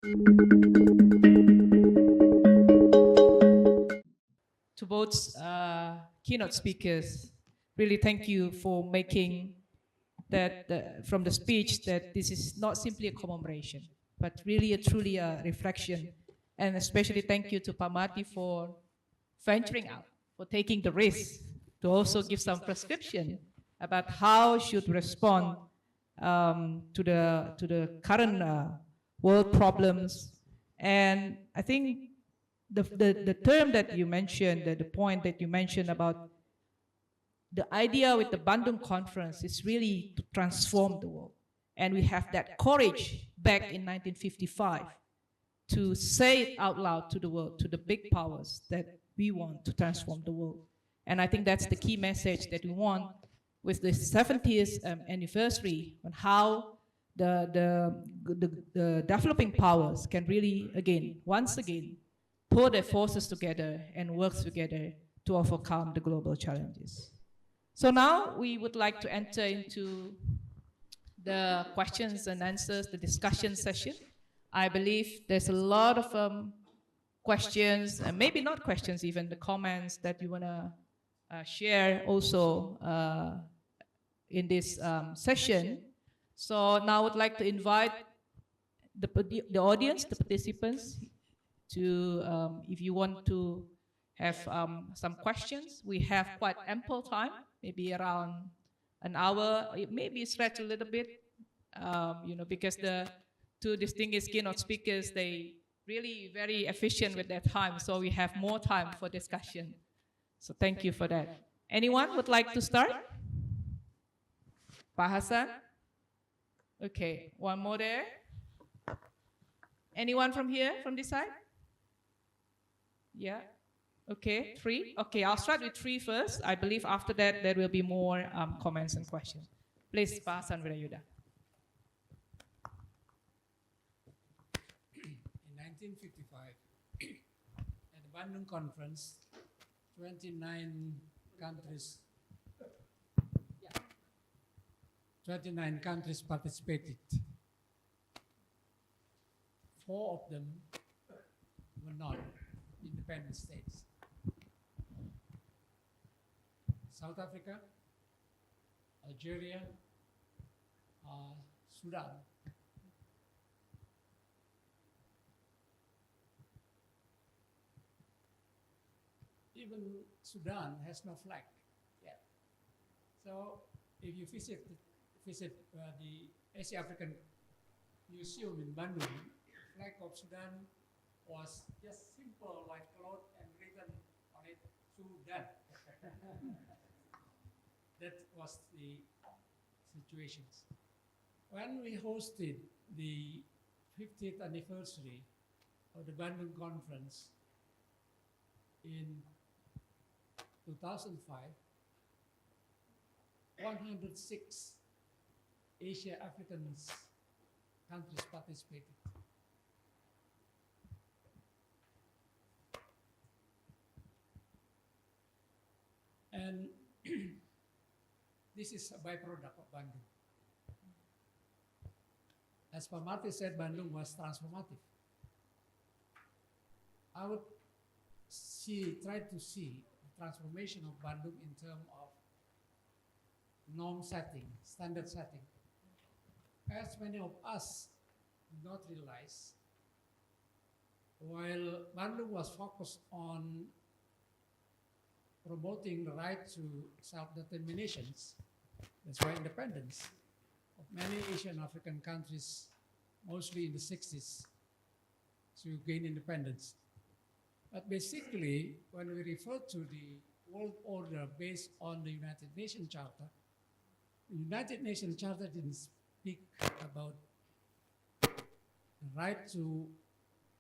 To both keynote speakers, really thank you for making that from the speech that this is not simply a commemoration, but really a truly a reflection. And especially thank you to Marty for venturing out, for taking the risk to also give some prescription about how should respond to the current world problems. And I think the term that you mentioned, the point that you mentioned about the idea with the Bandung conference is really to transform the world. And we have that courage back in 1955 to say it out loud to the world, to the big powers, that we want to transform the world. And I think that's the key message that we want with the 70th anniversary on how the developing powers can really, again, once again, put their forces together and work together to overcome the global challenges. So now we would like to enter into the questions and answers, the discussion session. I believe there's a lot of questions, and maybe not questions even, the comments that you want to share also in this session. So now I would like to invite the audience, the participants, to, if you want to have some questions. We have quite ample time, maybe around an hour, maybe stretch a little bit, because the two distinguished keynote speakers, they really very efficient with their time, so we have more time for discussion. So thank you for that. Anyone would like to start? Pak Hassan? Okay, one more there. Anyone from here, from this side? Yeah. Okay, three. Okay, I'll start with three first. I believe after that there will be more comments and questions. Please, Pak Hassan Wirayuda. In 1955, at the Bandung Conference, 29 countries 29 countries participated. 4 of them were not independent states. South Africa, Algeria, Sudan. Even Sudan has no flag yet. So if you visit the Asia African Museum in Bandung, the flag of Sudan was just simple white cloth and written on it, Sudan. That was the situation. When we hosted the 50th anniversary of the Bandung Conference in 2005, 106 Asia African countries participated. And this is a byproduct of Bandung. As Marty said, Bandung was transformative. I would try to see the transformation of Bandung in terms of norm setting, standard setting. As many of us do not realize, while Bandung was focused on promoting the right to self-determination, that's why independence of many Asian African countries, mostly in the 60s, to gain independence. But basically, when we refer to the world order based on the United Nations Charter, the United Nations Charter didn't speak about the right to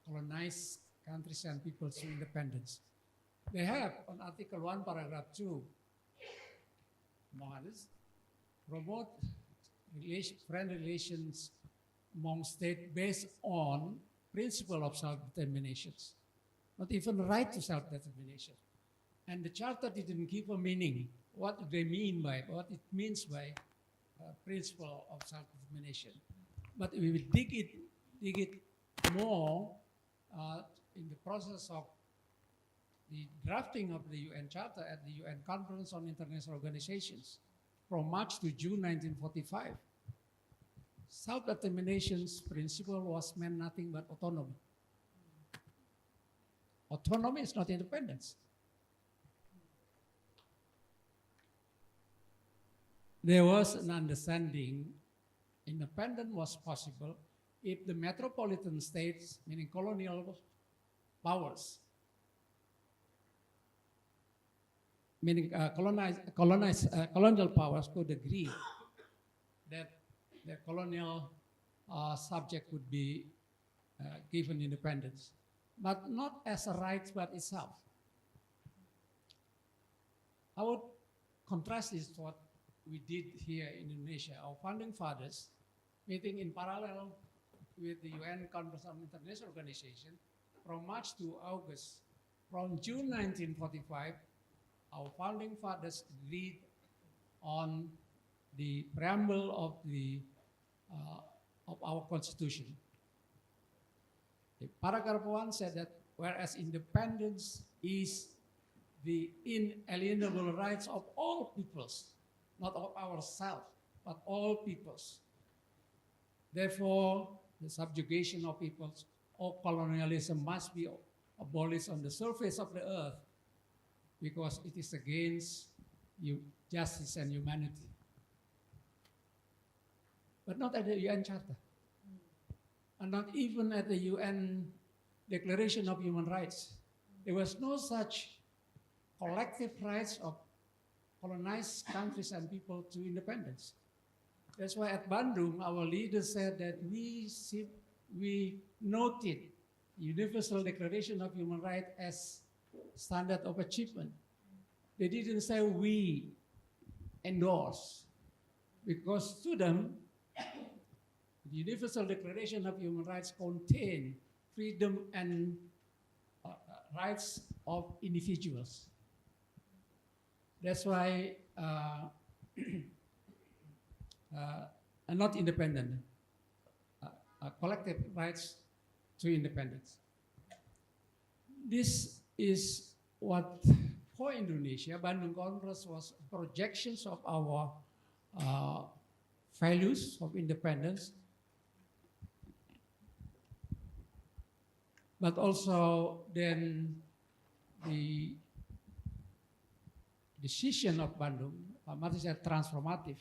colonize countries and peoples to independence. They have, on Article 1, Paragraph 2, among others, promote friend relations among states based on principle of self-determination, not even the right to self-determination. And the Charter didn't give a meaning. What do they mean by, what it means by principle of self-determination. But we will dig it more in the process of the drafting of the UN Charter at the UN Conference on International Organizations from March to June 1945. Self-determination's principle was meant nothing but autonomy. Autonomy is not independence. There was an understanding independence was possible if the metropolitan states, meaning colonial powers, meaning colonial powers could agree that the colonial subject would be given independence, but not as a right but itself. I would contrast this to what we did here in Indonesia. Our founding fathers, meeting in parallel with the UN Conference on International Organization from March to August. From June 1945, our founding fathers agreed on the preamble of our Constitution. The paragraph 1 said that whereas independence is the inalienable rights of all peoples, not of ourselves, but all peoples. Therefore, the subjugation of peoples or colonialism must be abolished on the surface of the earth because it is against justice and humanity. But not at the UN Charter, and not even at the UN Declaration of Human Rights. There was no such collective rights of colonized countries and people to independence. That's why at Bandung, our leaders said that we noted Universal Declaration of Human Rights as standard of achievement. They didn't say we endorse, because to them, the Universal Declaration of Human Rights contain freedom and rights of individuals. That's why not independent, collective rights to independence. This is what, for Indonesia, Bandung Conference was projections of our values of independence, but also then the decision of Bandung, Marty said transformative,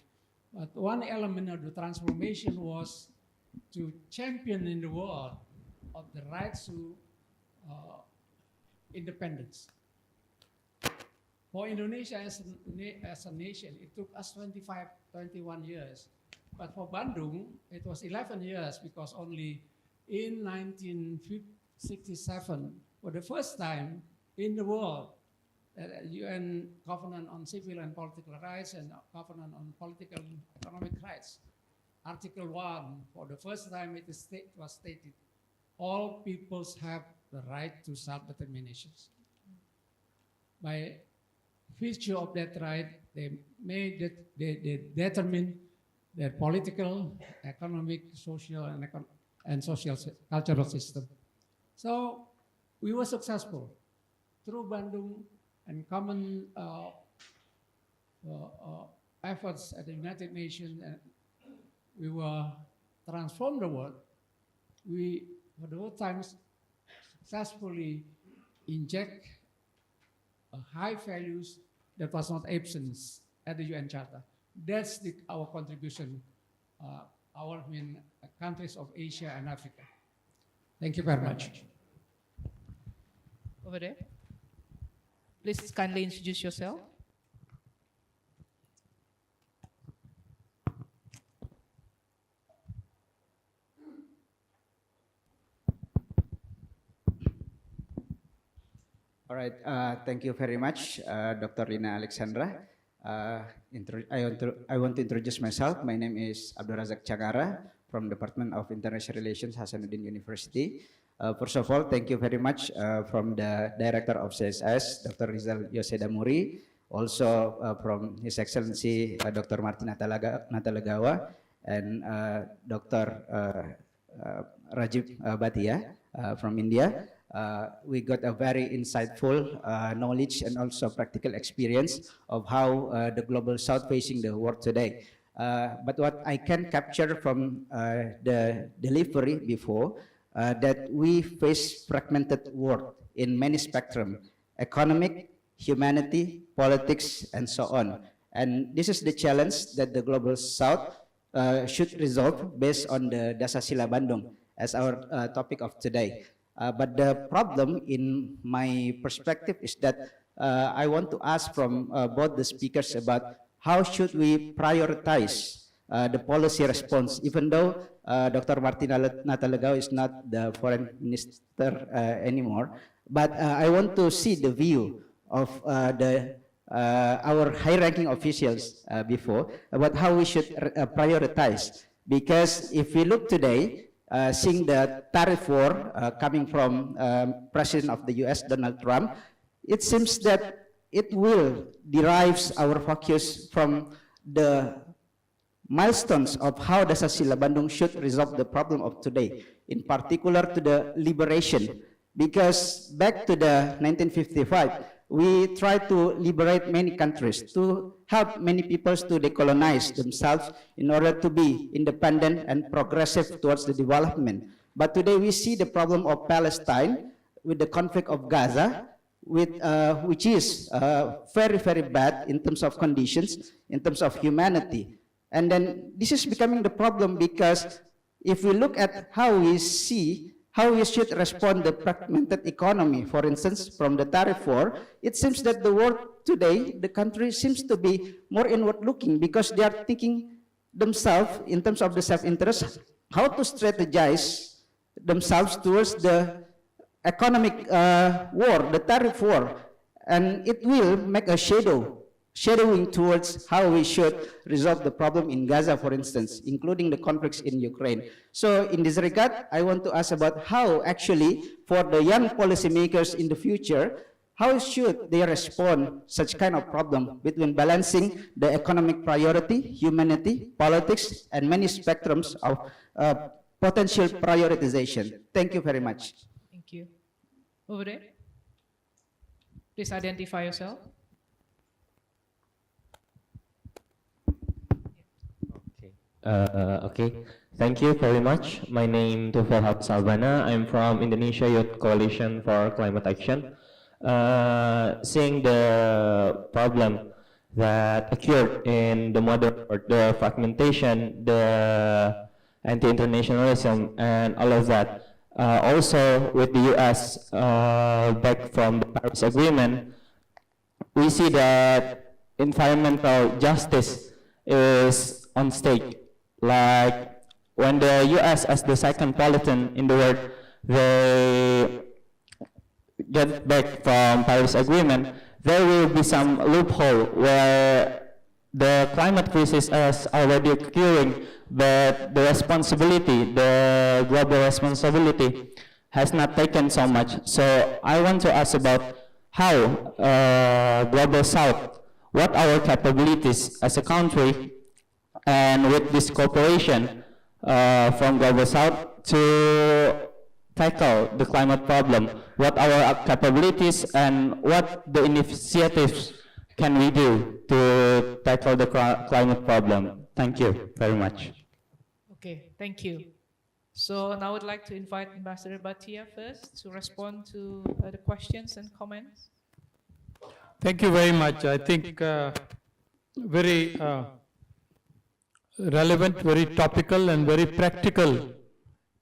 but one element of the transformation was to champion in the world of the rights to independence. For Indonesia as a nation, it took us 21 years. But for Bandung, it was 11 years, because only in 1967, for the first time in the world, UN Covenant on Civil and Political Rights and Covenant on Political and Economic Rights, Article 1, for the first time it was stated, all peoples have the right to self-determination. By virtue of that right, they determine their political, economic, social, and social cultural system. So we were successful through Bandung and common efforts at the United Nations. We were transformed the world. We, for the whole time, successfully inject high values that was not absent at the UN Charter. That's our contribution, countries of Asia and Africa. Thank you very much. Over there. Please kindly introduce yourself. All right, thank you very much, Dr. Lina Alexandra. I want to introduce myself. My name is Abdurazak Chagara from Department of International Relations, Hasanuddin University. First of all, thank you very much from the Director of CSIS, Dr. Rizal Yosedamuri, also from His Excellency Dr. Marty Natalegawa, and Dr. Rajiv Bhatia from India. We got a very insightful knowledge and also practical experience of how the global south facing the world today. But what I can capture from the delivery before, that we face fragmented world in many spectrum, economic, humanity, politics, and so on. And this is the challenge that the global south should resolve based on the Dasasila Bandung as our topic of today. But the problem in my perspective is that I want to ask from both the speakers about how should we prioritize the policy response, even though Dr. Marty Natalegawa is not the foreign minister anymore. But I want to see the view of our high-ranking officials before about how we should prioritize. Because if we look today, seeing the tariff war coming from President of the US, Donald Trump, it seems that it will derives our focus from the milestones of how Dasasila Bandung should resolve the problem of today, in particular to the liberation. Because back to the 1955, we tried to liberate many countries, to help many peoples to decolonize themselves in order to be independent and progressive towards the development. But today we see the problem of Palestine with the conflict of Gaza, which is very, very bad in terms of conditions, in terms of humanity. And then this is becoming the problem because if we look at how we see how we should respond to the fragmented economy, for instance, from the tariff war, it seems that the world today, the country seems to be more inward-looking because they are thinking themselves in terms of the self-interest, how to strategize themselves towards the economic war, the tariff war, and it will make a shadowing towards how we should resolve the problem in Gaza, for instance, including the conflicts in Ukraine. So in this regard, I want to ask about how actually for the young policymakers in the future, how should they respond such kind of problem between balancing the economic priority, humanity, politics, and many spectrums of potential prioritization. Thank you very much. Thank you. Over there. Please identify yourself. Okay, thank you very much. My name is Tufel Salbana. I'm from Indonesia Youth Coalition for Climate Action. Seeing the problem that occurred in the modern or the fragmentation, the anti-internationalism, and all of that. Also, with the U.S. Back from the Paris Agreement, we see that environmental justice is on stake. Like when the U.S. as the second pollutant in the world, they get back from Paris Agreement, there will be some loophole where the climate crisis is already occurring, but the responsibility, the global responsibility, has not taken so much. So I want to ask about how Global South, what our capabilities as a country, and with this cooperation from Global South to tackle the climate problem, what our capabilities and what the initiatives can we do to tackle the climate problem. Thank you very much. Okay, thank you. So now I would like to invite Ambassador Bhatia first to respond to the questions and comments. Thank you very much. I think very relevant, very topical and very practical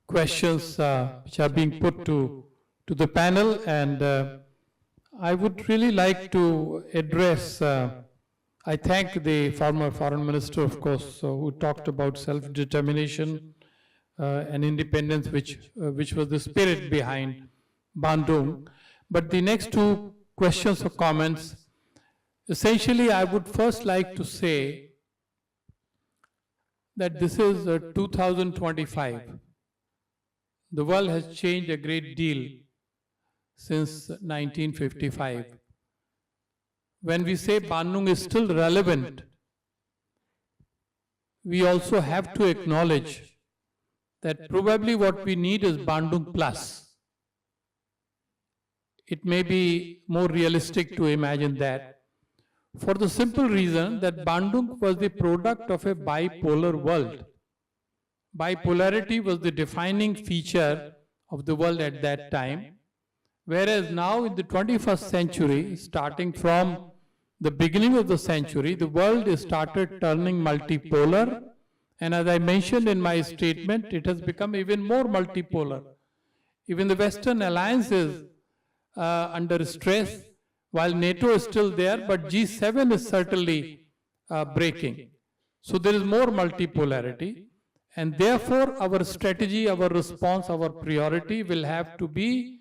questions which are being put to the panel, and I would really like to address, I thank the former foreign minister, of course, who talked about self-determination and independence, which was the spirit behind Bandung. But the next two questions or comments, essentially I would first like to say that this is 2025. The world has changed a great deal since 1955. When we say Bandung is still relevant, we also have to acknowledge that probably what we need is Bandung Plus. It may be more realistic to imagine that, for the simple reason that Bandung was the product of a bipolar world. Bipolarity was the defining feature of the world at that time, whereas now in the 21st century, starting from the beginning of the century, the world has started turning multipolar, and as I mentioned in my statement, it has become even more multipolar. Even the Western alliances under stress, while NATO is still there, but G7 is certainly breaking. So there is more multipolarity, and therefore our strategy, our response, our priority will have to be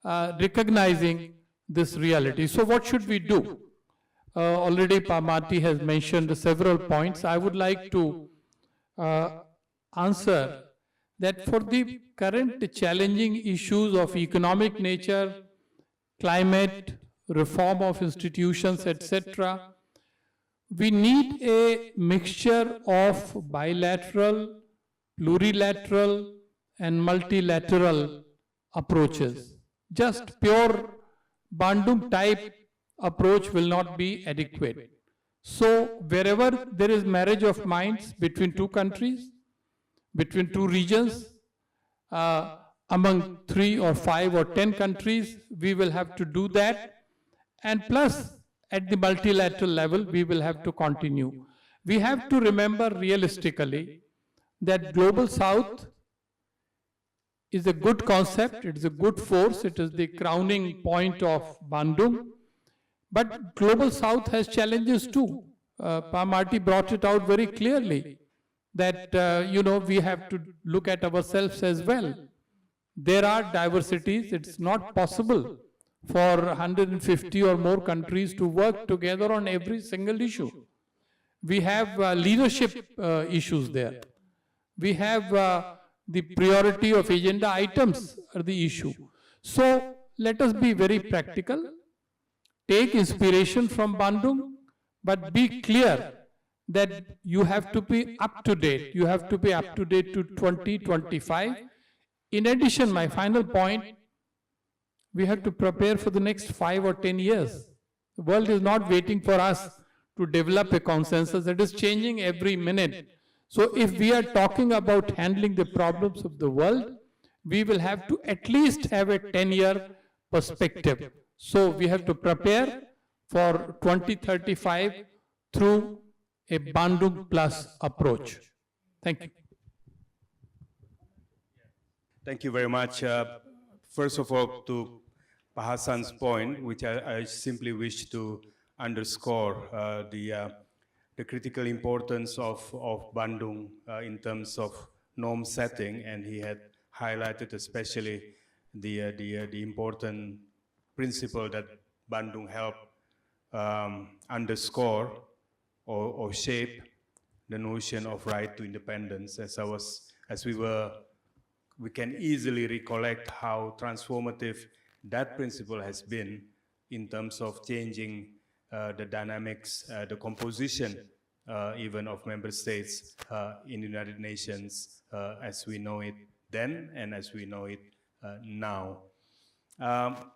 recognizing this reality. So what should we do? Already Marty has mentioned several points. I would like to answer that for the current challenging issues of economic nature, climate, reform of institutions, etc., we need a mixture of bilateral, plurilateral, and multilateral approaches. Just pure Bandung type approach will not be adequate. So wherever there is marriage of minds between two countries, between two regions, among 3 or 5 or 10 countries, we will have to do that. And plus, at the multilateral level, we will have to continue. We have to remember realistically that Global South is a good concept, it is a good force, it is the crowning point of Bandung. But Global South has challenges too. Marty brought it out very clearly that we have to look at ourselves as well. There are diversities. It's not possible for 150 or more countries to work together on every single issue. We have leadership issues there. We have the priority of agenda items are the issue. So let us be very practical. Take inspiration from Bandung, but be clear that you have to be up to date. You have to be up to date to 2025. In addition, my final point, we have to prepare for the next 5 or 10 years. The world is not waiting for us to develop a consensus. It is changing every minute. So if we are talking about handling the problems of the world, we will have to at least have a 10-year perspective. So we have to prepare for 2035 through a Bandung Plus approach. Thank you. Thank you very much. First of all, to Hassan's point, which I simply wish to underscore the critical importance of Bandung in terms of norm setting, and he had highlighted especially the important principle that Bandung helped underscore or shape the notion of right to independence. We can easily recollect how transformative that principle has been in terms of changing the dynamics, the composition even of member states in the United Nations as we know it then and as we know it now.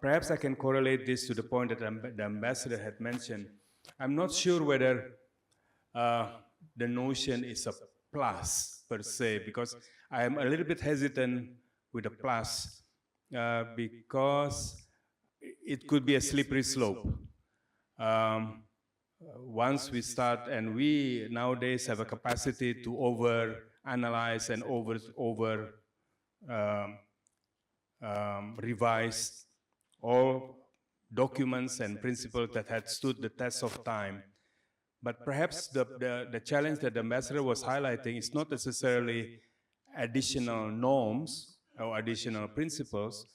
Perhaps I can correlate this to the point that the ambassador had mentioned. I'm not sure whether the notion is a plus per se, because I am a little bit hesitant with a plus because it could be a slippery slope. Once we start, and we nowadays have a capacity to over-analyze and revise all documents and principles that had stood the test of time. But perhaps the challenge that the ambassador was highlighting is not necessarily additional norms or additional principles,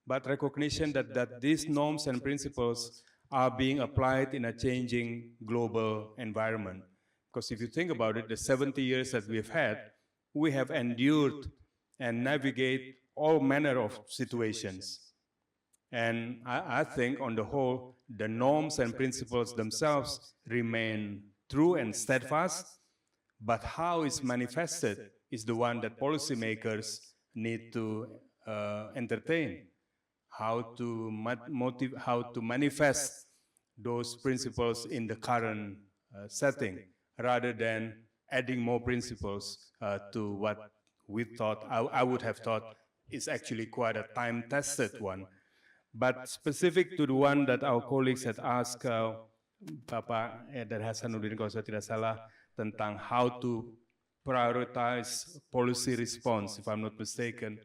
but recognition that these norms and principles are being applied in a changing global environment. Because if you think about it, the 70 years that we've had, we have endured and navigate all manner of situations. And I think on the whole, the norms and principles themselves remain true and steadfast, but how it's manifested is the one that policymakers need to entertain. How to manifest those principles in the current setting, rather than adding more principles to what we thought, I would have thought is actually quite a time-tested one. But specific to the one that our colleagues had asked, Bapak Eder Hasanuddin kalau saya tidak salah, tentang how to prioritize policy response, if I'm not mistaken.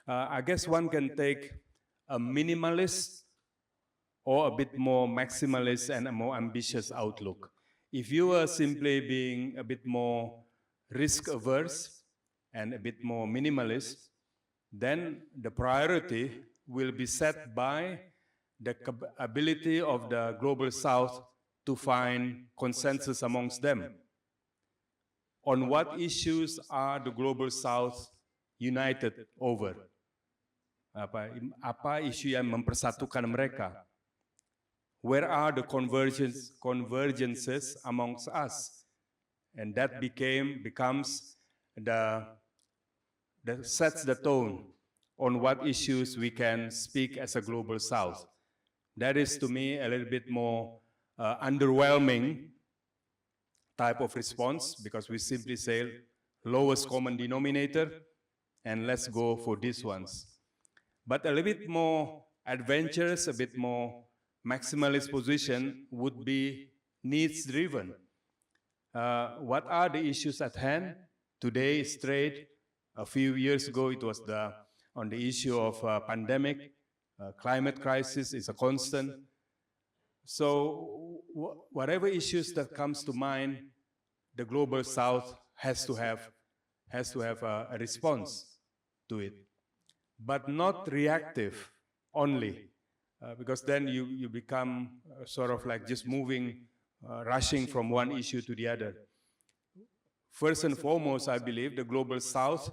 I guess one can take a minimalist or a bit more maximalist and a more ambitious outlook. If you are simply being a bit more risk-averse and a bit more minimalist, then the priority will be set by the ability of the Global South to find consensus amongst them. On what issues are the Global South united over? Apa isu yang mempersatukan mereka? Where are the convergences amongst us? And that becomes sets the tone on what issues we can speak as a Global South. That is, to me, a little bit more underwhelming type of response, because we simply say lowest common denominator and let's go for these ones. But a little bit more adventurous, a bit more maximalist position would be needs-driven. What are the issues at hand? Today is trade. A few years ago, it was on the issue of pandemic. Climate crisis is a constant. So whatever issues that comes to mind, the Global South has to have a response to it, but not reactive only, because then you become sort of like just moving, rushing from one issue to the other. First and foremost, I believe the Global South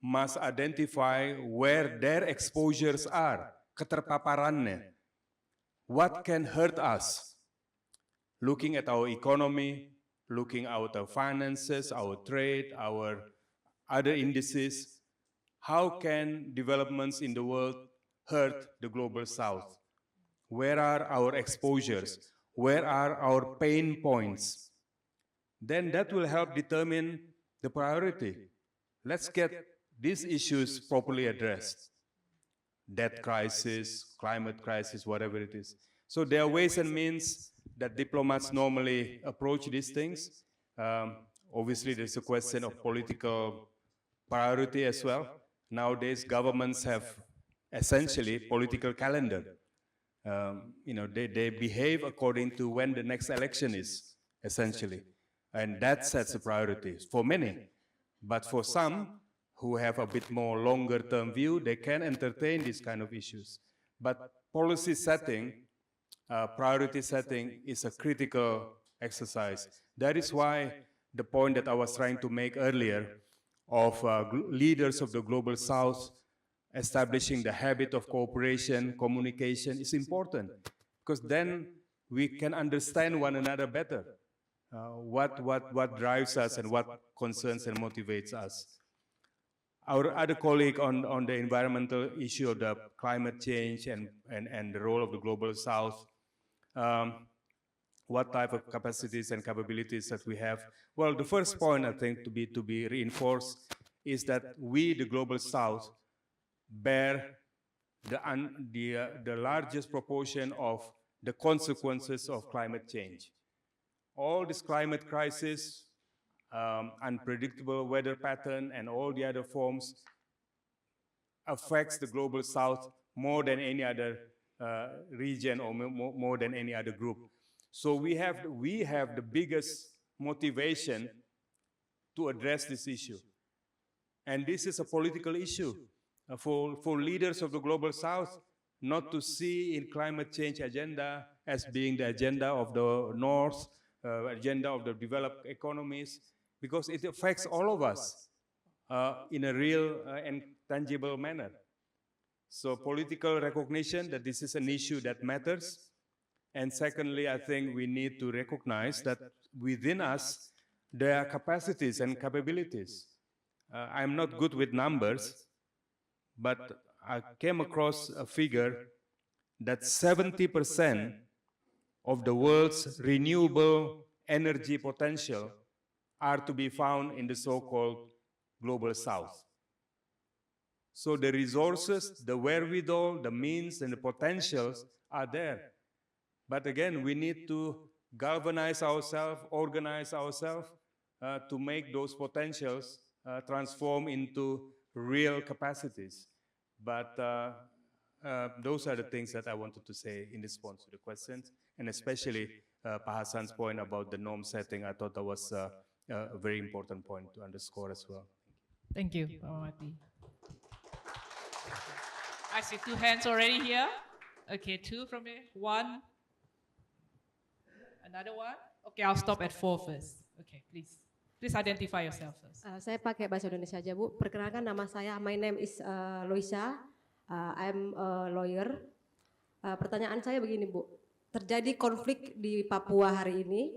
must identify where their exposures are, keterpaparannya. What can hurt us? Looking at our economy, looking at our finances, our trade, our other indices, how can developments in the world hurt the Global South? Where are our exposures? Where are our pain points? Then that will help determine the priority. Let's get these issues properly addressed. Debt crisis, climate crisis, whatever it is. So there are ways and means that diplomats normally approach these things. Obviously, there's a question of political priority as well. Nowadays, governments have essentially political calendar. They behave according to when the next election is, essentially. And that sets the priorities for many. But for some who have a bit more longer-term view, they can entertain these kind of issues. But policy setting, priority setting is a critical exercise. That is why the point that I was trying to make earlier of leaders of the Global South establishing the habit of cooperation, communication is important, because then we can understand one another better. What drives us and what concerns and motivates us. Our other colleague on the environmental issue of the climate change and the role of the Global South, what type of capacities and capabilities that we have. Well, the first point, I think, to be reinforced is that we, the Global South, bear the largest proportion of the consequences of climate change. All this climate crisis, unpredictable weather pattern, and all the other forms affects the Global South more than any other region or more than any other group. So we have the biggest motivation to address this issue. And this is a political issue for leaders of the Global South not to see in climate change agenda as being the agenda of the North, agenda of the developed economies, because it affects all of us in a real and tangible manner. So political recognition that this is an issue that matters. And secondly, I think we need to recognize that within us, there are capacities and capabilities. I'm not good with numbers, but I came across a figure that 70% of the world's renewable energy potential are to be found in the so-called global south. So the resources, the wherewithal, the means, and the potentials are there. But again, we need to galvanize ourselves, organize ourselves to make those potentials transform into real capacities. But those are the things that I wanted to say in response to the questions, and especially Pak Hassan's point about the norm setting. I thought that was a very important point to underscore as well. Thank you, Pak Marty. I see 2 hands already here. Okay, 2 from here. 1. Another one. Okay, I'll stop at 4 first. Okay, please. Please identify yourself first. Saya pakai bahasa Indonesia aja, Bu. Perkenalkan, nama saya, my name is Loisa. I'm a lawyer. Pertanyaan saya begini, Bu. Terjadi konflik di Papua hari ini.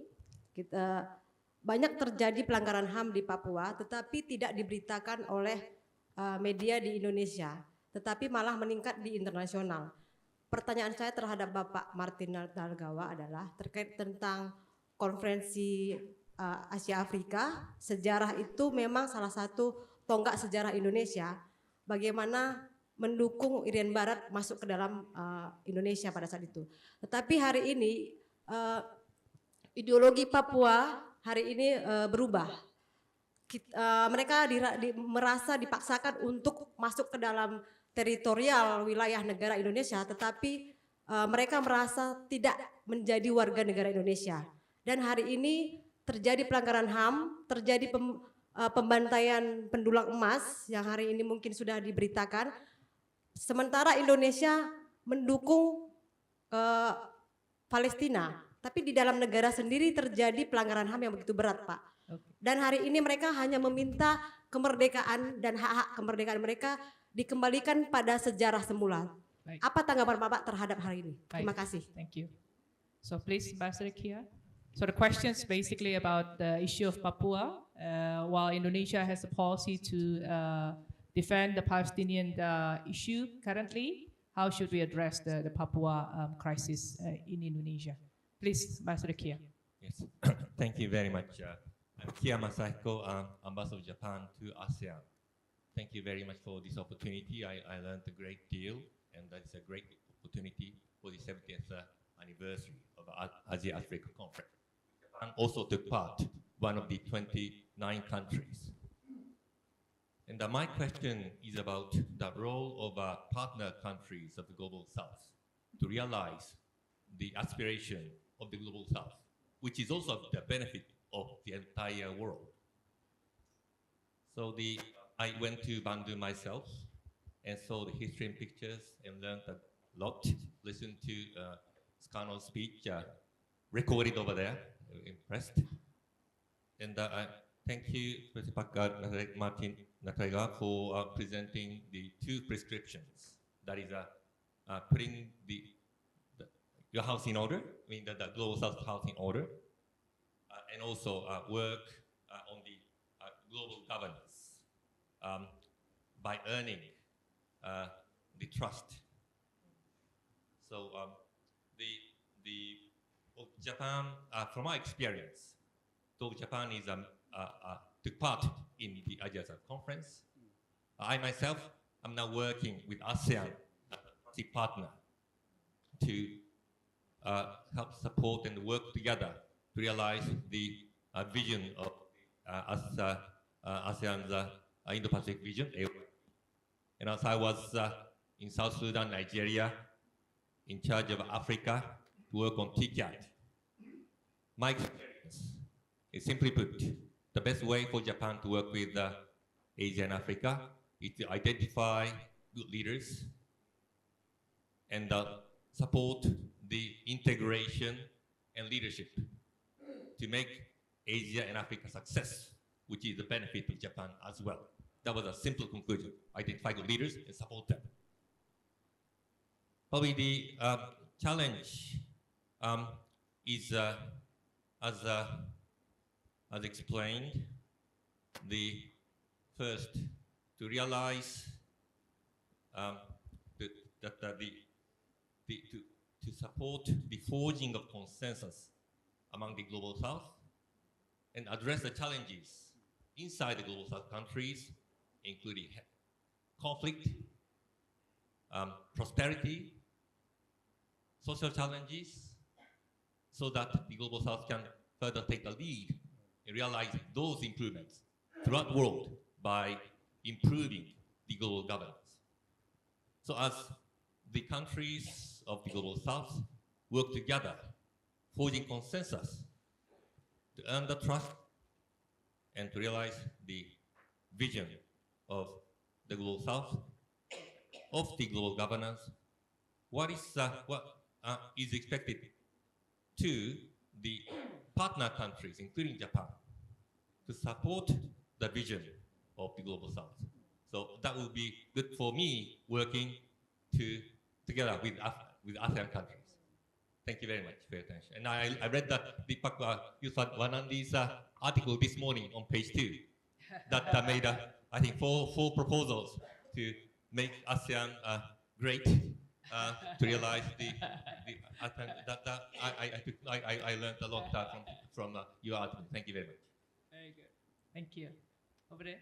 Banyak terjadi pelanggaran HAM di Papua, tetapi tidak diberitakan oleh media di Indonesia, tetapi malah meningkat di internasional. Pertanyaan saya terhadap Bapak Marty Natalegawa adalah terkait tentang konferensi Asia Afrika. Sejarah itu memang salah satu tonggak sejarah Indonesia. Bagaimana mendukung Irian Barat masuk ke dalam Indonesia pada saat itu. Tetapi hari ini ideologi Papua hari ini berubah. Mereka merasa dipaksakan untuk masuk ke dalam teritorial wilayah negara Indonesia, tetapi mereka merasa tidak menjadi warga negara Indonesia. Dan hari ini terjadi pelanggaran HAM, terjadi pembantaian pendulang emas yang hari ini mungkin sudah diberitakan. Sementara Indonesia mendukung Palestina, tapi di dalam negara sendiri terjadi pelanggaran HAM yang begitu berat, Pak. Dan hari ini mereka hanya meminta kemerdekaan dan hak-hak kemerdekaan mereka dikembalikan pada sejarah semula. Baik. Apa tanggapan Bapak terhadap hari ini? Terima kasih. Thank you. So please, Ambassador Kia. So the question is basically about the issue of Papua. While Indonesia has a policy to defend the Palestinian issue currently, how should we address the Papua crisis in Indonesia? Please, Ambassador Kia. Yes, thank you very much. I'm Kia Masahiko, Ambassador of Japan to ASEAN. Thank you very much for this opportunity. I learned a great deal, and that's a great opportunity for the 70th anniversary of the Asia-Africa Conference. Japan also took part, one of the 29 countries. And my question is about the role of partner countries of the Global South to realize the aspiration of the Global South, which is also the benefit of the entire world. So I went to Bandung myself and saw the history and pictures and learned a lot, listened to Scano's speech recorded over there, impressed. And thank you, President Marty Natalegawa, for presenting the 2 prescriptions. That is putting your house in order, I mean the Global South house in order, and also work on the global governance by earning the trust. So Japan, from my experience, though Japan is took part in the Asia Conference, I myself am now working with ASEAN as a trusted partner to help support and work together to realize the vision of ASEAN's Indo-Pacific vision. And as I was in South Sudan, Nigeria, in charge of Africa, to work on TCAT, my experience is, simply put, the best way for Japan to work with Asia and Africa is to identify good leaders and support the integration and leadership to make Asia and Africa success, which is the benefit of Japan as well. That was a simple conclusion. Identify good leaders and support them. Probably the challenge is, as explained, the first, to realize to support the forging of consensus among the Global South and address the challenges inside the Global South countries, including conflict, prosperity, social challenges, so that the Global South can further take the lead in realizing those improvements throughout the world by improving the global governance. So as the countries of the Global South work together, forging consensus to earn the trust and to realize the vision of the Global South, of the global governance, what is expected to the partner countries, including Japan, to support the vision of the Global South. So that will be good for me working together with ASEAN countries. Thank you very much for your attention. And I read that Deepak Wanandi's article this morning on page 2 that made, I think, four proposals to make ASEAN great, to realize the ASEAN. I learned a lot from your article. Thank you very much. Very good. Thank you. Over there.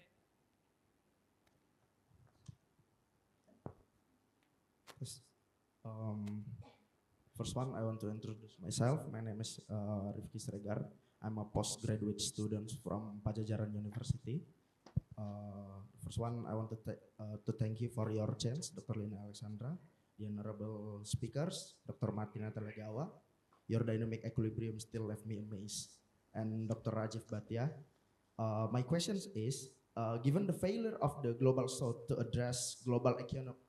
First one, I want to introduce myself. My name is Rifki Sregar. I'm a postgraduate student from Pajajaran University. First one, I want to thank you for your chance, Dr. Lina Alexandra, the honorable speakers, Dr. Marty Natalegawa. Your dynamic equilibrium still left me amazed. And Dr. Rajiv Bhatia. My question is, given the failure of the Global South to address global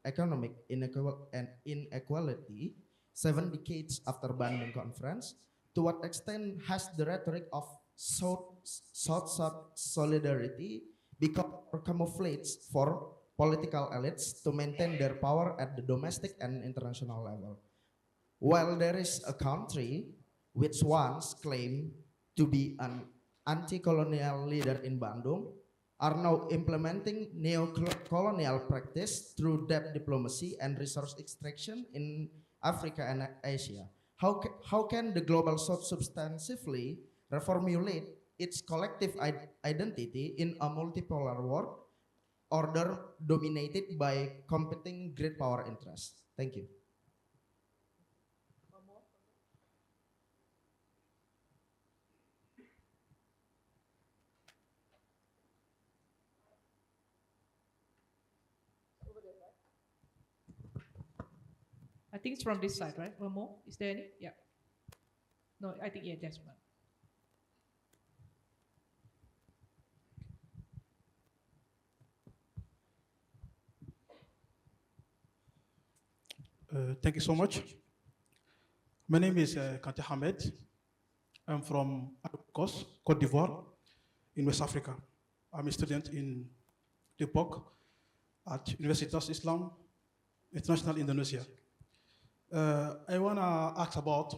economic inequality 7 decades after Bandung Conference, to what extent has the rhetoric of South-South solidarity become camouflage for political elites to maintain their power at the domestic and international level? While there is a country which once claimed to be an anti-colonial leader in Bandung, are now implementing neo-colonial practice through debt diplomacy and resource extraction in Africa and Asia. How can the Global South substantively reformulate its collective identity in a multipolar world order dominated by competing great power interests? Thank you. I think it's from this side, right? One more? Is there any? Yeah. No, I think, yeah, just one. Thank you so much. My name is Kante Hamed. I'm from Côte d'Ivoire, in West Africa. I'm a student in Depok at Universitas Islam International Indonesia. I want to ask about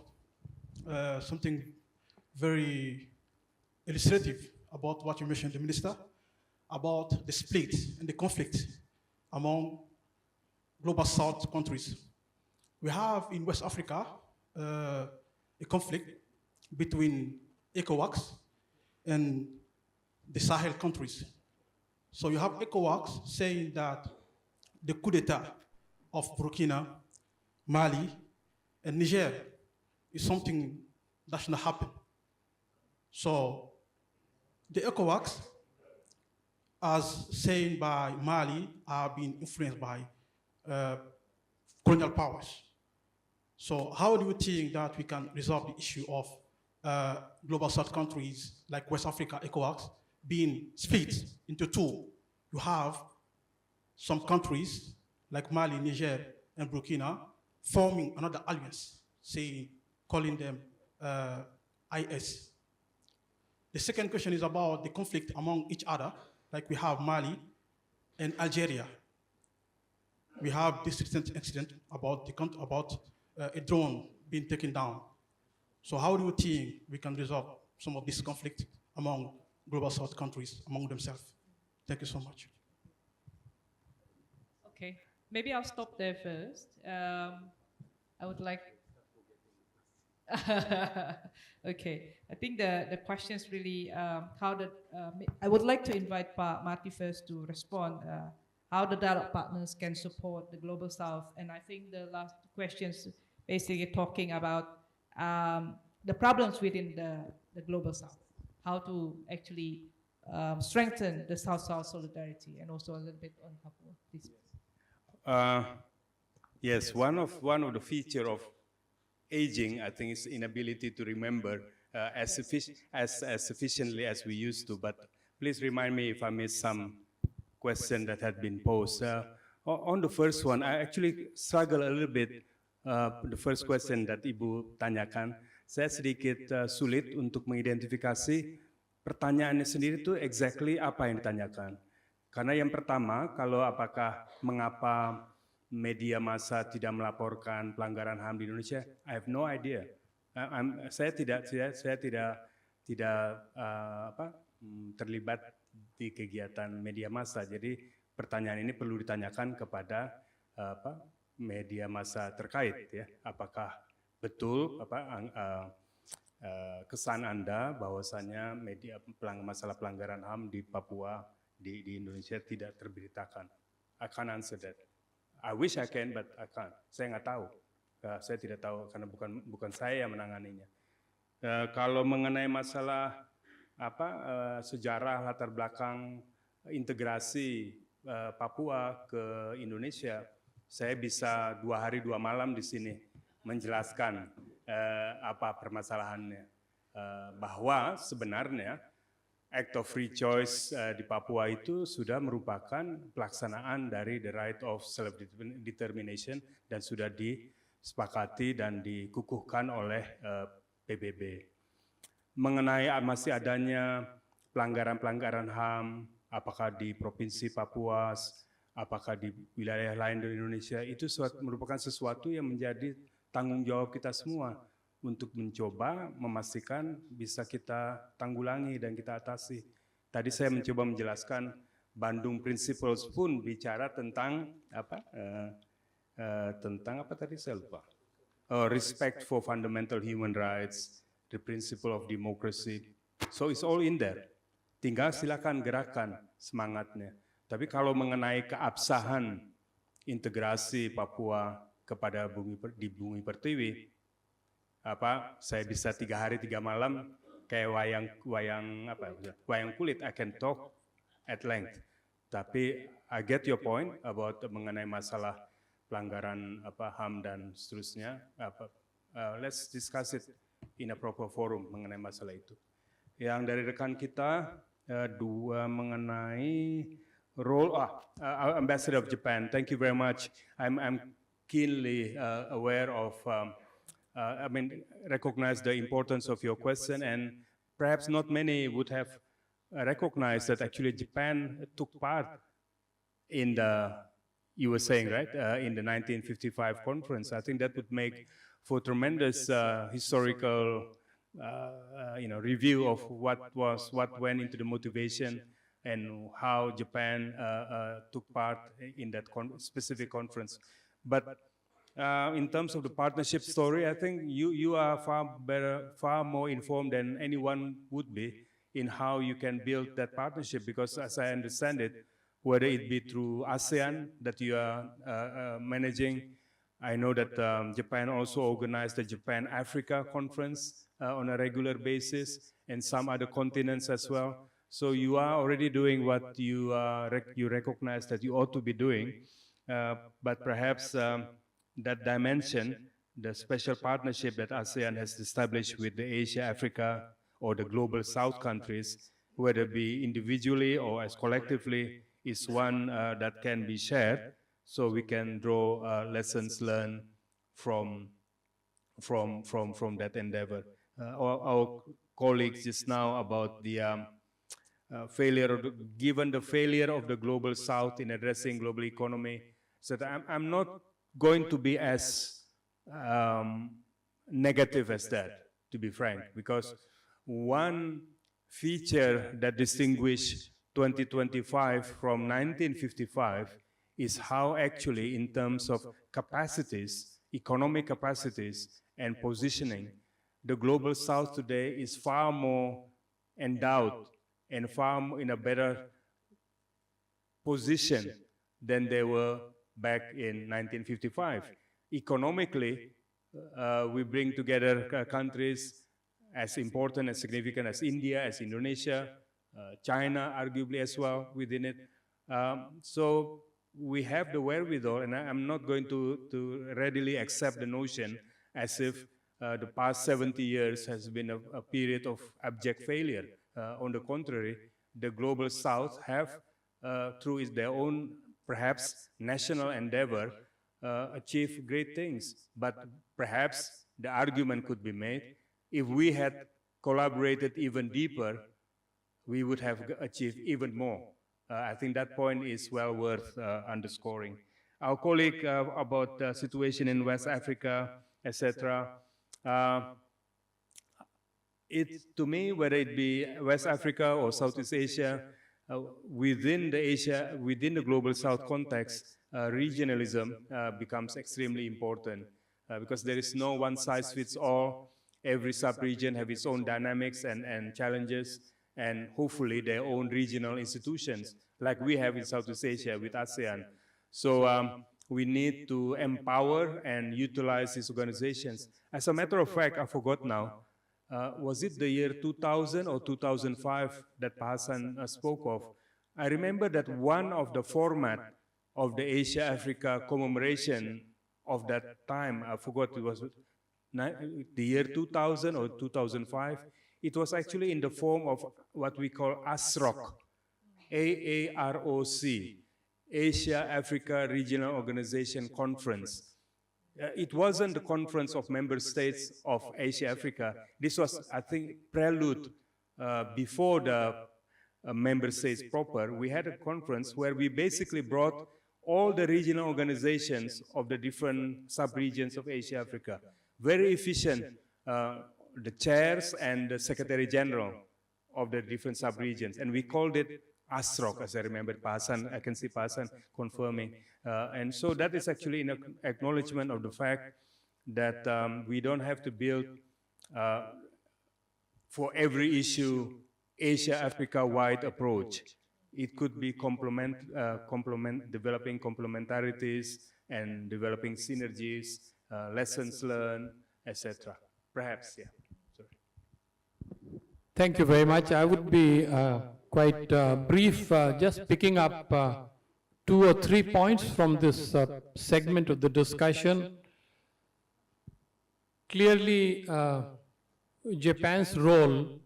something very illustrative about what you mentioned, the minister, about the split and the conflict among Global South countries. We have in West Africa a conflict between ECOWAS and the Sahel countries. So you have ECOWAS saying that the coup d'etat of Burkina, Mali, and Niger is something that should not happen. So the ECOWAS, as saying by Mali, are being influenced by colonial powers. So how do you think that we can resolve the issue of Global South countries like West Africa, ECOWAS, being split into two? You have some countries like Mali, Niger, and Burkina forming another alliance, calling them IS. The second question is about the conflict among each other, like we have Mali and Algeria. We have this recent incident about a drone being taken down. So how do you think we can resolve some of this conflict among Global South countries, among themselves? Thank you so much. Okay, maybe I'll stop there first. I would like. Okay, I think the question is really how the. I would like to invite Marty first to respond. How the dialogue partners can support the Global South, and I think the last questions basically talking about the problems within the Global South, how to actually strengthen the South-South solidarity, and also a little bit on Papua. Please. Yes, one of the feature of aging, I think, is inability to remember as sufficiently as we used to. But please remind me if I missed some question that had been posed. On the first one, I actually struggle a little bit. The first question that Ibu tanyakan, saya sedikit sulit untuk mengidentifikasi pertanyaannya sendiri itu exactly apa yang ditanyakan. Karena yang pertama, kalau apakah mengapa media massa tidak melaporkan pelanggaran HAM di Indonesia, I have no idea. Saya tidak terlibat di kegiatan media massa. Jadi pertanyaan ini perlu ditanyakan kepada media massa terkait, ya. Apakah betul kesan Anda bahwasanya masalah pelanggaran HAM di Papua di Indonesia tidak terberitakan? I can't answer that. I wish I can, but I can't. Saya nggak tahu. Saya tidak tahu karena bukan saya yang menanganinya. Kalau mengenai masalah sejarah latar belakang integrasi Papua ke Indonesia, saya bisa 2 hari 2 malam di sini menjelaskan apa permasalahannya. Bahwa sebenarnya Act of Free Choice di Papua itu sudah merupakan pelaksanaan dari the right of self-determination dan sudah disepakati dan dikukuhkan oleh PBB. Mengenai masih adanya pelanggaran-pelanggaran HAM, apakah di Provinsi Papua, apakah di wilayah lain di Indonesia, itu merupakan sesuatu yang menjadi tanggung jawab kita semua untuk mencoba memastikan bisa kita tanggulangi dan kita atasi. Tadi saya mencoba menjelaskan Bandung Principles pun bicara tentang tentang apa tadi saya lupa. Respect for fundamental human rights, the principle of democracy. So it's all in there. Tinggal silakan gerakan semangatnya. Tapi kalau mengenai keabsahan integrasi Papua kepada di bumi pertiwi, saya bisa 3 hari 3 malam kayak wayang kulit. I can talk at length. Tapi I get your point about mengenai masalah pelanggaran HAM dan seterusnya. Let's discuss it in a proper forum mengenai masalah itu. Yang dari rekan kita 2 mengenai role Ambassador of Japan. Thank you very much. I'm keenly aware of recognize the importance of your question, and perhaps not many would have recognized that actually Japan took part in you were saying, right, in the 1955 conference. I think that would make for tremendous historical review of what went into the motivation and how Japan took part in that specific conference. But in terms of the partnership story, I think you are far more informed than anyone would be in how you can build that partnership, because as I understand it, whether it be through ASEAN that you are managing, I know that Japan also organized the Japan-Africa conference on a regular basis, and some other continents as well. So you are already doing what you recognize that you ought to be doing, but perhaps that dimension, the special partnership that ASEAN has established with the Asia, Africa, or the Global South countries, whether it be individually or as collectively, is one that can be shared, so we can draw lessons learned from that endeavor. Our colleagues just now about the given the failure of the Global South in addressing global economy, so that I'm not going to be as negative as that, to be frank, because one feature that distinguished 2025 from 1955 is how actually in terms of capacities, economic capacities and positioning, the Global South today is far more endowed and far more in a better position than they were back in 1955. Economically, we bring together countries as important and significant as India, as Indonesia, China arguably as well within it. So we have the wherewithal, and I'm not going to readily accept the notion as if the past 70 years has been a period of abject failure. On the contrary, the Global South have, through their own perhaps national endeavor, achieved great things. But perhaps the argument could be made, if we had collaborated even deeper, we would have achieved even more. I think that point is well worth underscoring. Our colleague about the situation in West Africa, etc. To me, whether it be West Africa or Southeast Asia, within the Global South context, regionalism becomes extremely important because there is no one-size-fits-all. Every sub-region has its own dynamics and challenges, and hopefully their own regional institutions, like we have in Southeast Asia with ASEAN. So we need to empower and utilize these organizations. As a matter of fact, I forgot now, was it the year 2000 or 2005 that Hassan spoke of? I remember that one of the format of the Asia-Africa commemoration of that time, I forgot, it was the year 2000 or 2005, it was actually in the form of what we call ASROC, A-A-R-O-C, Asia-Africa Regional Organization Conference. It wasn't the conference of member states of Asia-Africa. This was, I think, prelude before the member states proper. We had a conference where we basically brought all the regional organizations of the different sub-regions of Asia-Africa. Very efficient, the chairs and the secretary general of the different sub-regions. And we called it ASROC, as I remember. Pasan, I can see Pasan confirming. And so that is actually an acknowledgement of the fact that we don't have to build for every issue Asia-Africa-wide approach. It could be developing complementarities and developing synergies, lessons learned, etc. Perhaps, yeah. Sorry. Thank you very much. I would be quite brief, just picking up 2 or 3 points from this segment of the discussion. Clearly, Japan's role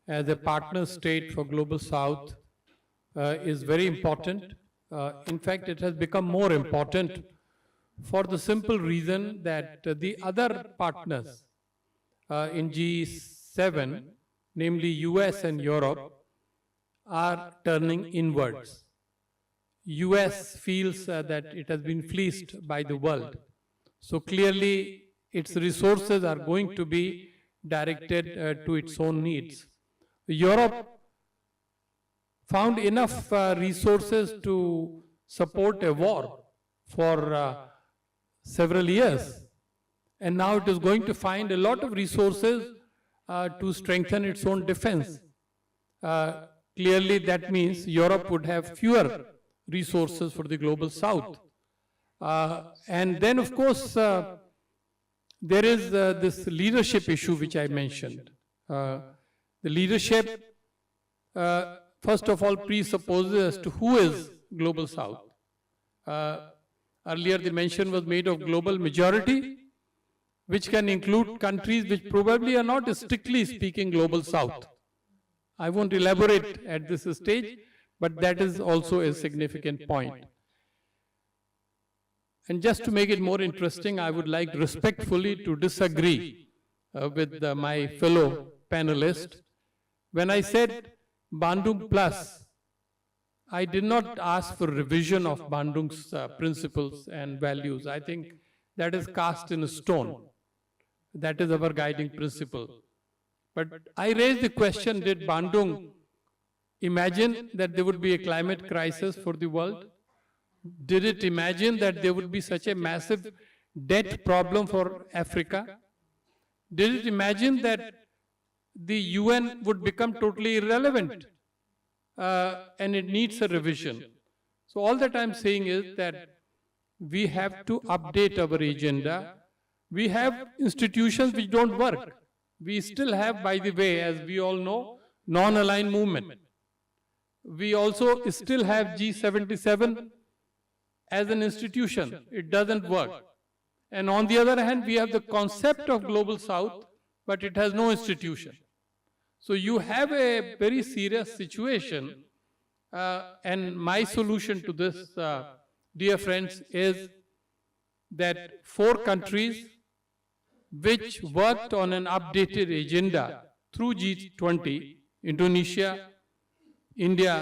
as a partner state for Global South is very important. In fact, it has become more important for the simple reason that the other partners in G7, namely US and Europe, are turning inwards. US feels that it has been fleeced by the world. So clearly, its resources are going to be directed to its own needs. Europe found enough resources to support a war for several years. And now it is going to find a lot of resources to strengthen its own defense. Clearly, that means Europe would have fewer resources for the Global South. And then, of course, there is this leadership issue which I mentioned. The leadership, first of all, presupposes as to who is Global South. Earlier, the mention was made of global majority, which can include countries which probably are not strictly speaking Global South. I won't elaborate at this stage, but that is also a significant point. And just to make it more interesting, I would like respectfully to disagree with my fellow panelist. When I said Bandung Plus, I did not ask for revision of Bandung's principles and values. I think that is cast in stone. That is our guiding principle. But I raised the question, did Bandung imagine that there would be a climate crisis for the world? Did it imagine that there would be such a massive debt problem for Africa? Did it imagine that the UN would become totally irrelevant and it needs a revision? So all that I'm saying is that we have to update our agenda. We have institutions which don't work. We still have, by the way, as we all know, non-aligned movement. We also still have G77 as an institution. It doesn't work. And on the other hand, we have the concept of Global South, but it has no institution. So you have a very serious situation. And my solution to this, dear friends, is that 4 countries which worked on an updated agenda through G20, Indonesia, India,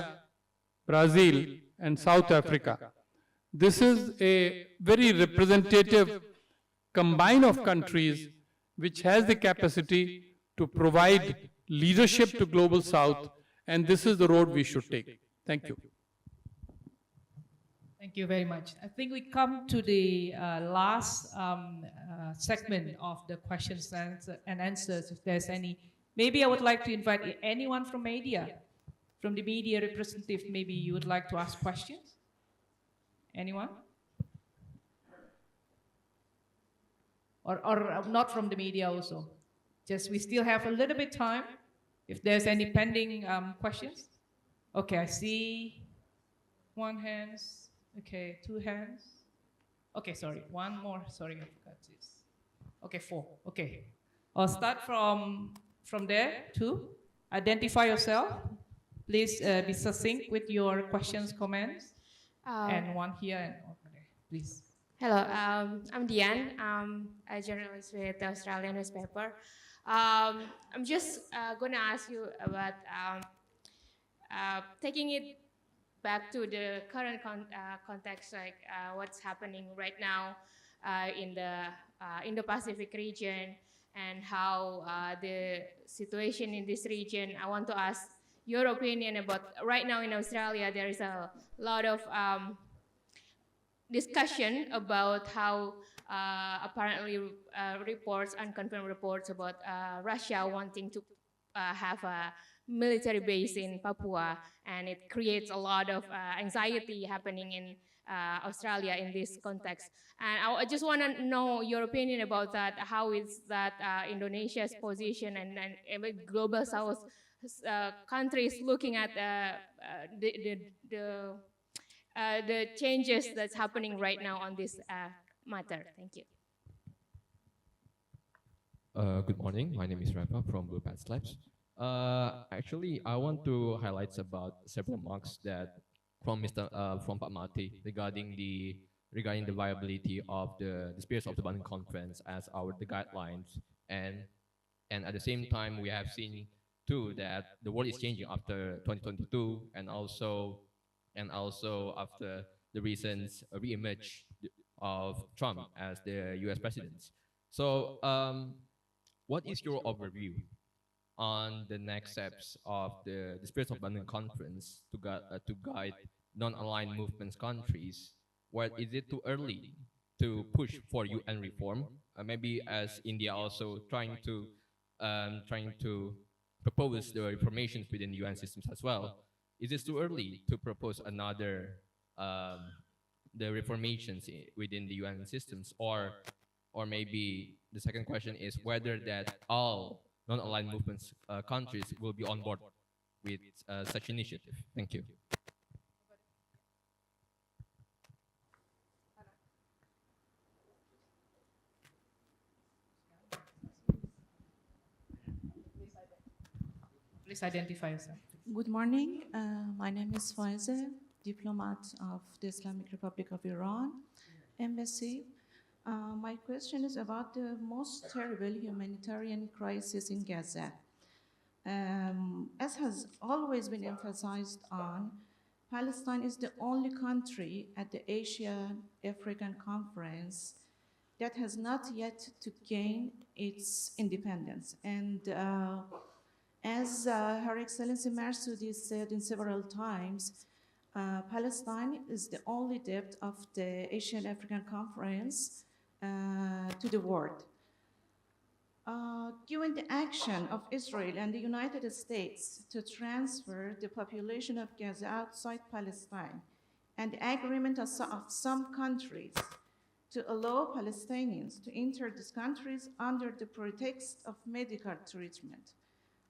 Brazil, and South Africa. This is a very representative combine of countries which has the capacity to provide leadership to Global South, and this is the road we should take. Thank you. Thank you very much. I think we come to the last segment of the questions and answers, if there's any. Maybe I would like to invite anyone from media, from the media representative, maybe you would like to ask questions? Anyone? Or not from the media also? Just we still have a little bit time. If there's any pending questions. Okay, I see 1 hand. Okay, 2 hands. Okay, sorry, 1 more. Sorry, I forgot this. Okay, 4. Okay, I'll start from there. 2. Identify yourself. Please be succinct with your questions, comments. And 1 here and 1 there, please. Hello, I'm Diane. I'm a journalist with the Australian newspaper. I'm just going to ask you about taking it back to the current context, like what's happening right now in the Indo-Pacific region and how the situation in this region. I want to ask your opinion about right now in Australia. There is a lot of discussion about how apparently reports, unconfirmed reports about Russia wanting to have a military base in Papua, and it creates a lot of anxiety happening in Australia in this context. And I just want to know your opinion about that. How is that Indonesia's position and Global South countries looking at the changes that's happening right now on this matter? Thank you. Good morning. My name is Rapa from Blue Pants Labs. Actually, I want to highlight about several remarks that from Pak Marty regarding the viability of the spirits of the Bandung Conference as the guidelines, and at the same time we have seen too that the world is changing after 2022 and also after the recent re-emerge of Trump as the U.S. president. So, what is your overview on the next steps of the Spirits of Bandung Conference to guide non-aligned movements countries? What is it too early to push for UN reform? Maybe as India also trying to propose the reformations within the UN systems as well. Is it too early to propose another the reformations within the UN systems, or maybe the second question is whether that all non-aligned movements countries will be on board with such initiative? Thank you. Please identify yourself. Good morning. My name is Faiza, diplomat of the Islamic Republic of Iran Embassy. My question is about the most terrible humanitarian crisis in Gaza. As has always been emphasized on, Palestine is the only country at the Asia-African Conference that has not yet to gain its independence. And As Her Excellency Marsudi said in several times, Palestine is the only debt of the Asian African Conference to the world. Given the action of Israel and the United States to transfer the population of Gaza outside Palestine, and the agreement of some countries to allow Palestinians to enter these countries under the pretext of medical treatment,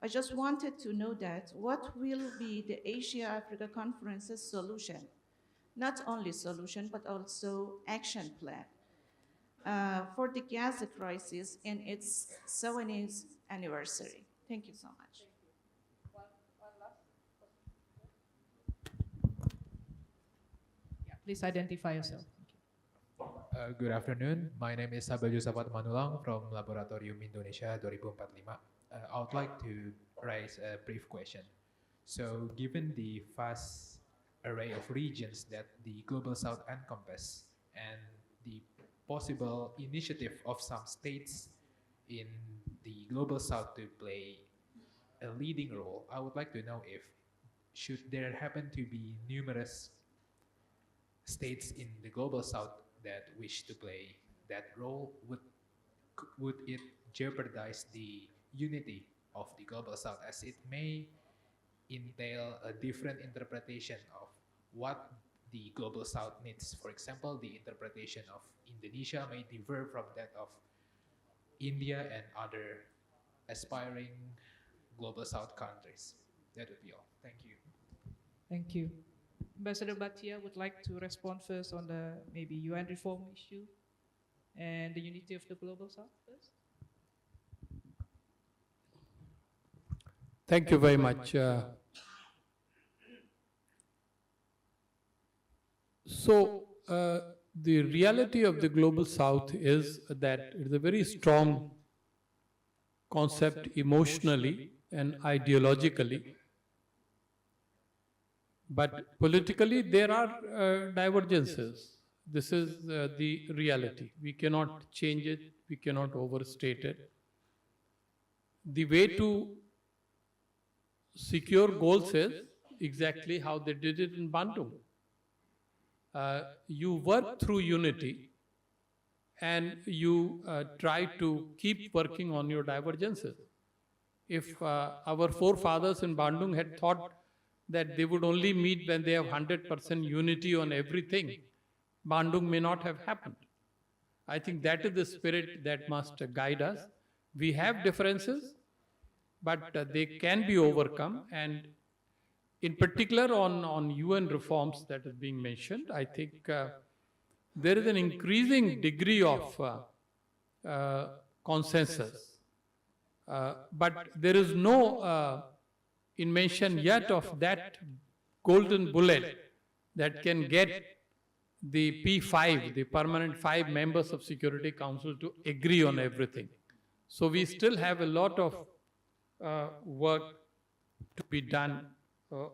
I just wanted to know that what will be the Asia-Africa Conference's solution, not only solution, but also action plan for the Gaza crisis in its 70th anniversary. Thank you so much. Yeah, please identify yourself. Good afternoon. My name is Sabaju Sapat Manulang from Laboratorium Indonesia 2045. I would like to raise a brief question. So, given the vast array of regions that the Global South encompasses and the possible initiative of some states in the Global South to play a leading role, I would like to know if should there happen to be numerous states in the Global South that wish to play that role, would it jeopardize the unity of the Global South, as it may entail a different interpretation of what the Global South needs? For example, the interpretation of Indonesia may differ from that of India and other aspiring Global South countries. That would be all. Thank you. Thank you. Ambassador Bhatia would like to respond first on the maybe UN reform issue and the unity of the Global South first. Thank you very much. The reality of the Global South is that it is a very strong concept emotionally and ideologically. But politically, there are divergences. This is the reality. We cannot change it. We cannot overstate it. The way to secure goals is exactly how they did it in Bandung. You work through unity and you try to keep working on your divergences. If our forefathers in Bandung had thought that they would only meet when they have 100% unity on everything, Bandung may not have happened. I think that is the spirit that must guide us. We have differences, but they can be overcome, and in particular on UN reforms that is being mentioned, I think there is an increasing degree of consensus. But there is no invention yet of that golden bullet that can get the P5, the permanent 5 members of Security Council, to agree on everything. So we still have a lot of work to be done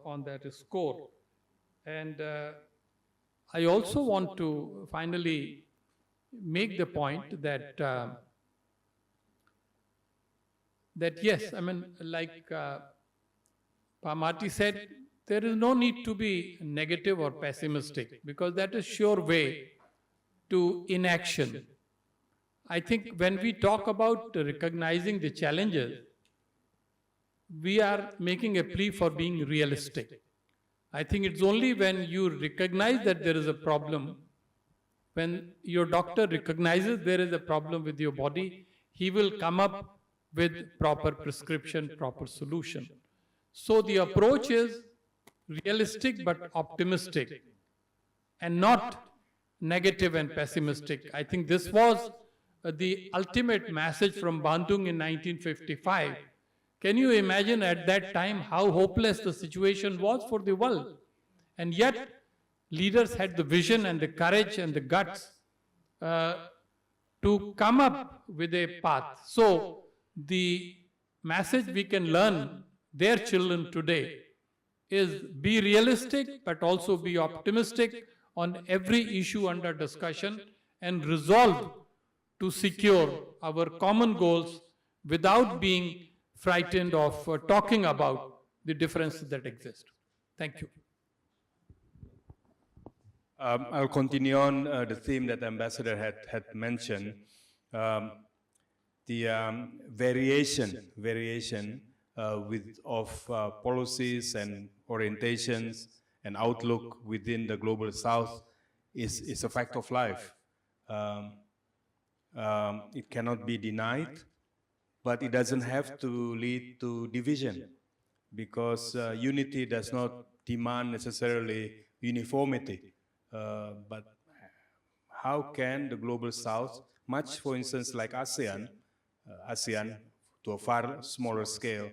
on that score. And I also want to finally make the point that that yes, I mean, like Marty said, there is no need to be negative or pessimistic, because that is sure way to inaction. I think when we talk about recognizing the challenges, we are making a plea for being realistic. I think it's only when you recognize that there is a problem, when your doctor recognizes there is a problem with your body, he will come up with proper prescription, proper solution. So the approach is realistic but optimistic, and not negative and pessimistic. I think this was the ultimate message from Bandung in 1955. Can you imagine at that time how hopeless the situation was for the world? And yet, leaders had the vision and the courage and the guts to come up with a path. So, the message we can learn their children today is be realistic but also be optimistic on every issue under discussion, and resolve to secure our common goals without being frightened of talking about the differences that exist. Thank you. I'll continue on the theme that Ambassador had mentioned. The variation of policies and orientations and outlook within the global South is a fact of life. It cannot be denied, but it doesn't have to lead to division, because unity does not demand necessarily uniformity. But how can the global South, much for instance like ASEAN to a far smaller scale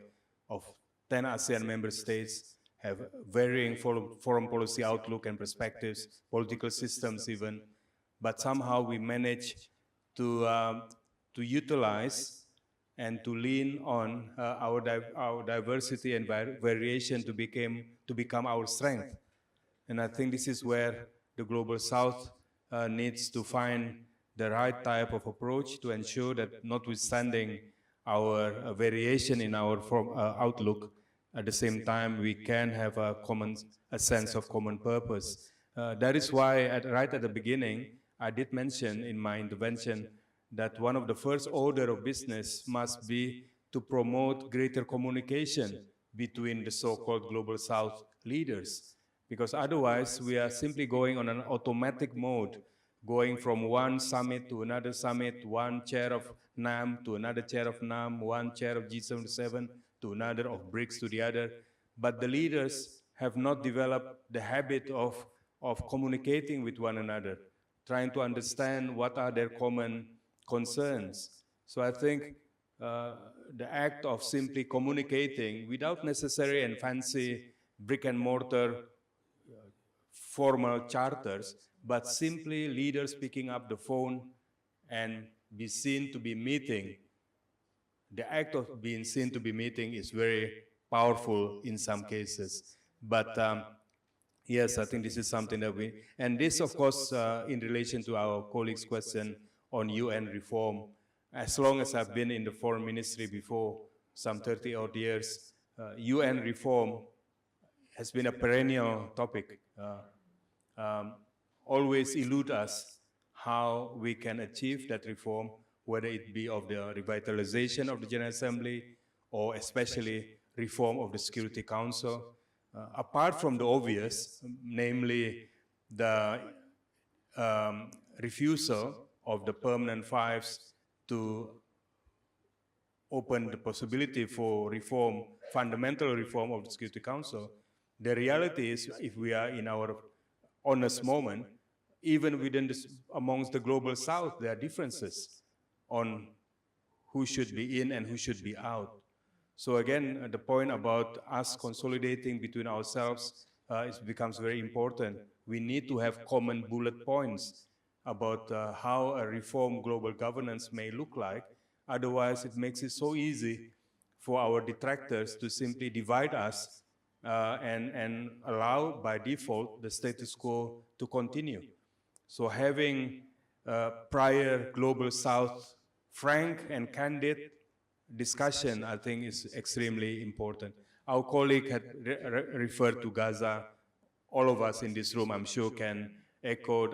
of 10 ASEAN member states, have varying foreign policy outlook and perspectives, political systems even, but somehow we manage to utilize and to lean on our diversity and variation to become our strength. And I think this is where the global South needs to find the right type of approach to ensure that, notwithstanding our variation in our outlook, at the same time we can have a sense of common purpose. That is why right at the beginning I did mention in my intervention that one of the first order of business must be to promote greater communication between the so-called global South leaders, because otherwise we are simply going on an automatic mode, going from one summit to another summit, one chair of NAM to another chair of NAM, one chair of G77 to another, of BRICS to the other. But the leaders have not developed the habit of communicating with one another, trying to understand what are their common concerns. So I think the act of simply communicating without necessary and fancy brick and mortar formal charters, but simply leaders picking up the phone and be seen to be meeting. The act of being seen to be meeting is very powerful in some cases. But yes, I think this is something that and this of course in relation to our colleague's question on UN reform. As long as I've been in the foreign ministry before, some 30 odd years, UN reform has been a perennial topic. Always elude us how we can achieve that reform, whether it be of the revitalization of the General Assembly or especially reform of the Security Council. Apart from the obvious, namely the refusal of the permanent fives to open the possibility for reform, fundamental reform of the Security Council, the reality is, if we are in our honest moment, even within amongst the global South, there are differences on who should be in and who should be out. So again, the point about us consolidating between ourselves becomes very important. We need to have common bullet points about how a reformed global governance may look like. Otherwise, it makes it so easy for our detractors to simply divide us and allow, by default, the status quo to continue. So having prior global South frank and candid discussion, I think, is extremely important. Our colleague had referred to Gaza. All of us in this room, I'm sure, can echo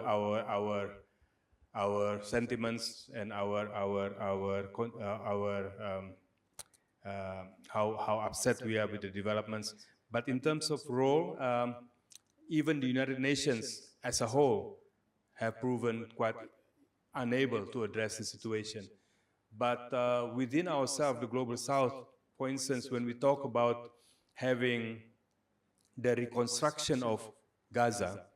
our sentiments and how upset we are with the developments. But in terms of role, even the United Nations as a whole have proven quite unable to address the situation. But within ourselves, the Global South, for instance, when we talk about having the reconstruction of Gaza,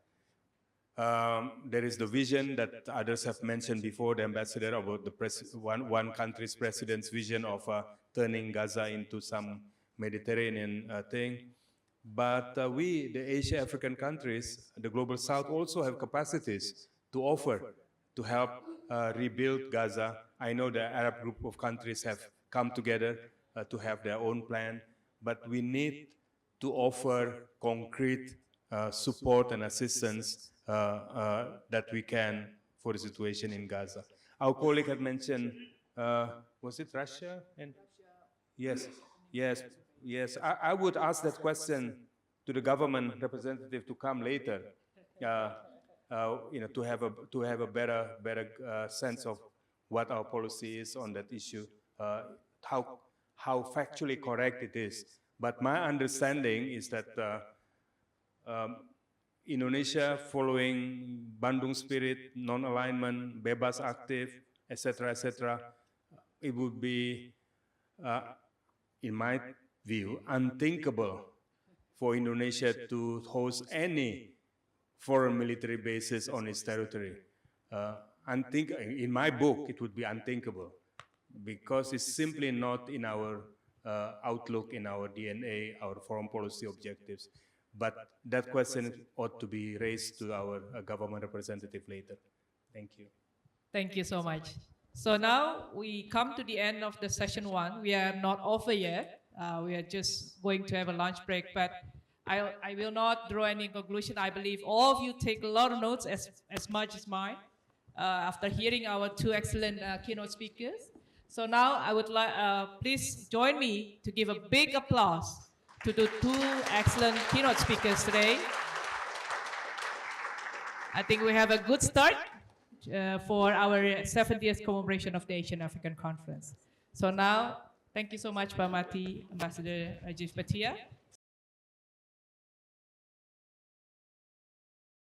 there is the vision that others have mentioned before, the ambassador, about the one country's president's vision of turning Gaza into some Mediterranean thing. But we, the Asia African countries, the Global South, also have capacities to offer to help rebuild Gaza. I know the Arab group of countries have come together to have their own plan, but we need to offer concrete support and assistance that we can for the situation in Gaza. Our colleague had mentioned, was it Russia? And Yes, yes, yes. I would ask that question to the government representative to come later. To have a better sense of what our policy is on that issue, how factually correct it is. But my understanding is that Indonesia, following Bandung spirit, non-alignment, bebas aktif, etc., it would be, in my view, unthinkable for Indonesia to host any foreign military bases on its territory. In my book, it would be unthinkable because it's simply not in our outlook, in our DNA, our foreign policy objectives. But that question ought to be raised to our government representative later. Thank you. Thank you so much. So now we come to the end of the session 1. We are not over yet. We are just going to have a lunch break, but I will not draw any conclusion. I believe all of you take a lot of notes, as much as mine, after hearing our 2 excellent keynote speakers. So now I would like, please join me to give a big applause to the 2 excellent keynote speakers today. I think we have a good start for our 70th commemoration of the Asian African Conference. So now, thank you so much, Marty, Ambassador Rajiv, Bhatia.